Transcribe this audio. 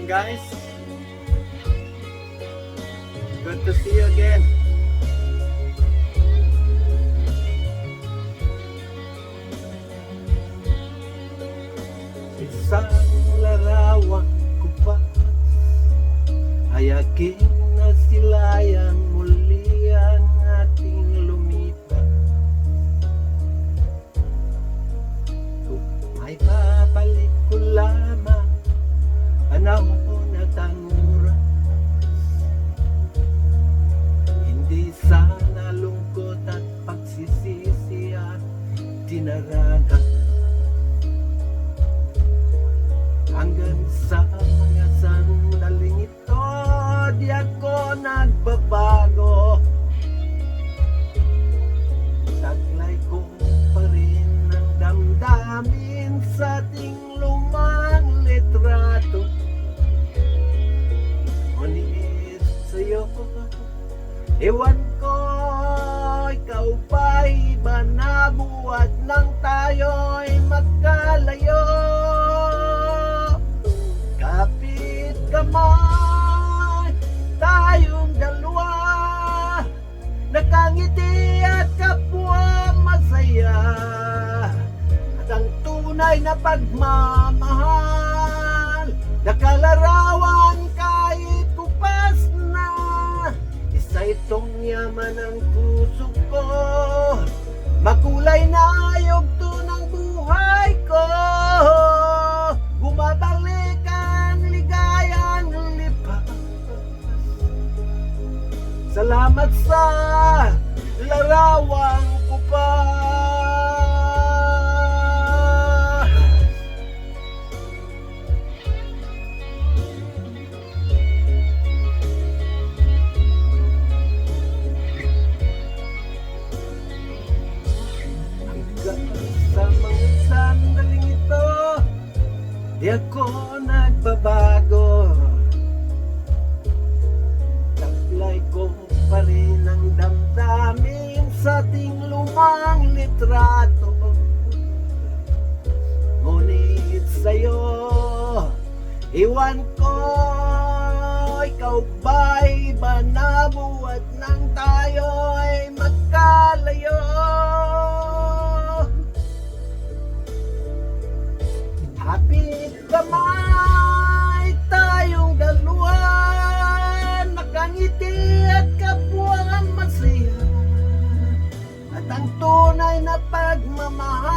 morning, guys. Good to see you again. Isang larawan ko pa ay aking nasilayang muli ang ating lumipas. Kung may babalik ko lamang panahon at ang oras, hindi sana lungkot at pagsisisi at dinaraga. Hanggang sa mga sandaling ito, di ako nagbabago. Taglay ko pa rin ang damdamin sa ating lumang litrato. Ngunit sa'yo, ewan ko, ikaw ba'y iba na buhat nang tayo'y magkalayo? Kapit kamay, tayong dalawa, nakangiti at kapwa masaya. At ang tunay na pagmamahal, nakalarawan kahit kupas na. Isa itong yaman ng puso ko, makulay na yugto ng buhay ko. Bumabalik ang ligayang lipas. Salamat sa larawang ko pa. Sa mga sandaling ito, di ako nagbabago. Taglay ko pa rin ang damdamin sa ating lumang litrato. Ngunit sa'yo, iwan ko, ikaw ba'y iba na buhat nang tayo'y magkalayo? Hapit kamay, tayong dalawa, nakangiti at kapwa masaya. At ang tunay na pagmamahal,